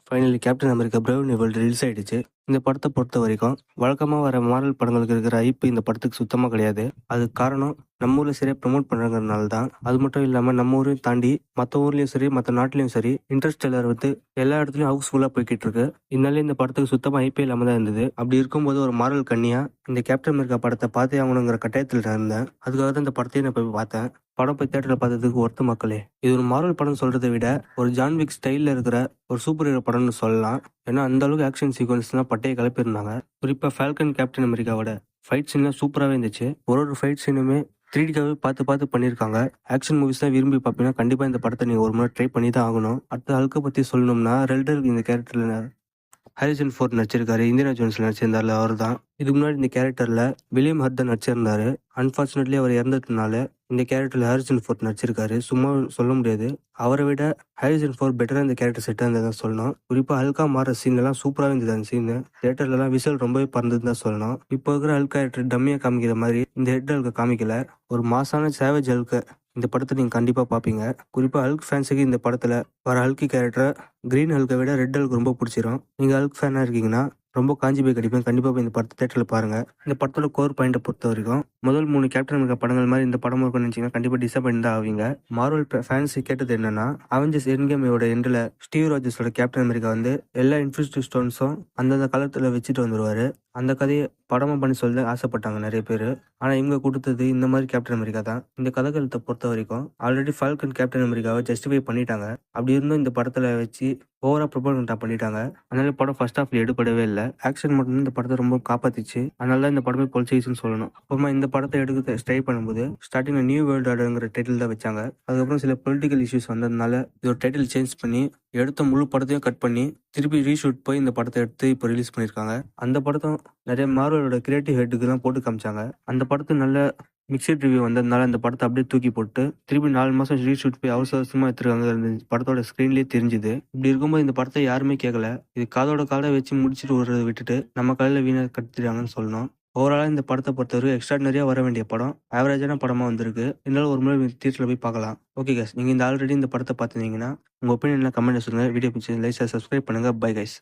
Finally captain America brave new world release ஆயிடுச்சு. இந்த படத்தை பொறுத்த வரைக்கும் வழக்கமாக வர மார்வல் படங்களுக்கு இருக்கிற ஹைப் இந்த படத்துக்கு சுத்தமாக கிடையாது. அதுக்கு காரணம் நம்ம ஊரில் சரியாக ப்ரமோட் பண்ணுறதுனால தான். அது மட்டும் இல்லாமல் நம்ம ஊரையும் தாண்டி மற்ற ஊர்லேயும் சரி மற்ற நாட்டிலையும் சரி இன்டர்ஸ்டெல்லர் வந்து எல்லா இடத்துலையும் ஹவுஸ்ஃபுல்லாக போய்கிட்டு இருக்கு. இதனால இந்த படத்துக்கு சுத்தமாக ஹைப்பே இல்லாமல் தான் இருந்தது. அப்படி இருக்கும்போது ஒரு மார்வல் கன்னியா இந்த கேப்டன் அமெரிக்கா படத்தை பார்த்தே ஆகணுங்கிற கட்டாயத்தில் நான் இருந்தேன். அதுக்காக தான் இந்த படத்தையும் நான் போய் பார்த்தேன். படம் போய் தேட்டரில் பார்த்ததுக்கு ஒர்த்து மக்களே. இது ஒரு மார்வல் படம் சொல்கிறத விட ஒரு ஜான்விக் ஸ்டைலில் இருக்கிற ஒரு சூப்பர் ஹீரோ படம்னு சொல்லலாம். ஏன்னா அந்த அளவுக்கு ஆக்ஷன் சீக்வன்ஸ்லாம் பட்டையை கிளப்பியிருந்தாங்க. குறிப்பாக ஃபால்கன் கேப்டன் அமெரிக்காவோட ஃபைட் சீன்லாம் சூப்பராகவே இருந்துச்சு. ஒரு ஃபைட் சீனுமே 3Dக்காகவே பார்த்து பண்ணியிருக்காங்க. ஆக்ஷன் மூவிஸ் தான் விரும்பி பார்ப்பீங்கன்னா கண்டிப்பாக இந்த படத்தை நீங்கள் ஒரு முறை ட்ரை பண்ணி தான் ஆகணும். அடுத்த ஹல்கை பற்றி சொல்லணும்னா ரெல்டருக்கு இந்த கேரக்டரில் ஹாரிசன் ஃபோர்ட் நடிச்சிருக்காரு. இந்தியனா ஜோன்ஸ்ல நடிச்சிருந்தாரு அவர் தான். இதுக்கு முன்னாடி இந்த கேரக்டர்ல வில்லியம் ஹர்ட் தான் நடிச்சிருந்தாரு. அன்பார்ச்சுனேட்லி அவர் இறந்ததுனால இந்த கேரக்டர்ல ஹாரிசன் ஃபோர்ட் நடிச்சிருக்காரு. சும்மா சொல்ல முடியாது. அவரை விட ஹாரிசன் ஃபோர்ட் பெட்டரா இந்த கேரக்டர் செட் ஆனதான் சொல்லணும். குறிப்பா ஹல்கா மாற சீன் எல்லாம் சூப்பரா இருந்தது. அந்த சீன் தியேட்டர்ல எல்லாம் விசல் ரொம்பவே பறந்ததுன்னு தான் சொல்லணும். இப்போ இருக்கிற ஹல்கா கேரக்டர் டம்மியா காமிக்கிற மாதிரி இந்த ஹெட் ஹல்க காமிக்கல. ஒரு மாசான சேவேஜ் ஹல்க இந்த படத்தை நீங்க கண்டிப்பா பாப்பீங்க. குறிப்பா ஹல்க் ஃபேன்ஸுக்கு இந்த படத்துல வர ஹல்கி கேரக்டர் கிரீன் ஹல்கை விட ரெட் ஹல்க் ரொம்ப பிடிச்சிரும். நீங்க ஹல்க் ஃபேனா இருக்கீங்கன்னா ரொம்ப காஞ்சி போய் கிடைப்பேன். கண்டிப்பா போய் இந்த படத்தை தேட்டரில் பாருங்க. இந்த படத்தோட கோர் பாயிண்டை பொறுத்த வரைக்கும் முதல் 3 கேப்டன் அமெரிக்கா படங்கள் மாதிரி இந்த படம் இருக்கும்னு நினைச்சீங்கன்னா கண்டிப்பா டிசப்பாயிண்ட் தான் ஆவீங்க. மார்வல் ஃபேன்ஸ் கேட்டது என்னன்னா அவெஞ்சர்ஸ் எண்ட்கேமோட எண்டில் ஸ்டீவ் ராஜர்ஸோட கேப்டன் அமெரிக்கா வந்து எல்லா இன்ஃபினிட்டி ஸ்டோன்ஸும் அந்தந்த காலத்துல வச்சுட்டு வந்துருவாரு. அந்த கதையை படமா பண்ணி சொல்ல ஆசைப்பட்டாங்க நிறைய பேர். ஆனா இவங்க கொடுத்தது இந்த மாதிரி கேப்டன் அமெரிக்கா தான். இந்த கதைகளத்தை பொறுத்த வரைக்கும் ஆல்ரெடி ஃபால்கன் கேப்டன் அமெரிக்காவை ஜஸ்டிஃபை பண்ணிட்டாங்க. அப்படி இருந்தும் இந்த படத்துல வச்சு ஓவரா ப்ரொபோகண்டா பண்ணிட்டாங்க. அதனால படம் ஃபர்ஸ்ட் ஹாஃப்ல எடுபடவே இல்லை. ஆக்ஷன் மட்டும் இந்த படத்தை ரொம்ப காப்பாத்திச்சு. அதனால இந்த படமே பொலிச்சிச்சுன்னு சொல்லணும். அப்புறமா இந்த படத்தை எடுக்க ட்ரை பண்ணும்போது ஸ்டார்டிங்ல நியூ வேர்ல்டு ஆர்டர்ங்கிற டைட்டில் தான் வச்சாங்க. அதுக்கப்புறம் சில பொலிட்டிக்கல் இஷ்யூஸ் வந்ததுனால இதோட டைட்டில் சேஞ்ச் பண்ணி எடுத்த முழு படத்தையும் கட் பண்ணி திருப்பி ரீஷூட் போய் இந்த படத்தை எடுத்து இப்போ ரிலீஸ் பண்ணியிருக்காங்க. அந்த படத்தை நிறைய மார்வலோட கிரியேட்டிவ் ஹெட்டுக்கெல்லாம் போட்டு காமிச்சாங்க. அந்த படத்துக்கு நல்ல மிக்சட் ரிவ்யூ வந்ததுனால அந்த படத்தை அப்படியே தூக்கி போட்டு திருப்பி 4 மாசம் ரீஷூட் போய் அவசரமா எடுத்துருக்காங்க. படத்தோட ஸ்கிரீன்லேயே தெரிஞ்சுது. இப்படி இருக்கும்போது இந்த படத்தை யாருமே கேட்கல. இது காதோட காலை வச்சு முடிச்சுட்டு விடுறத விட்டுட்டு நம்ம காலையில் வீணாக கட்டுறாங்கன்னு சொல்லணும். ஓவராலாக இந்த படத்தை பொறுத்தவரைக்கும் எக்ஸ்ட்ராடனரியாக வர வேண்டிய படம் ஆவரேஜான படமாக வந்திருக்கு. இருந்தாலும் ஒரு முறை தியேட்டரில் போய் பார்க்கலாம். ஓகே கைஸ், நீங்கள் இந்த ஆல்ரெடி இந்த படத்தை பார்த்துருந்தீங்கன்னா உங்கள் ஒப்பீனியன் கமெண்ட் சொல்லுங்கள். வீடியோ பிடிச்சி லைக் சப்ஸ்கிரைப் பண்ணுங்கள். Bye guys.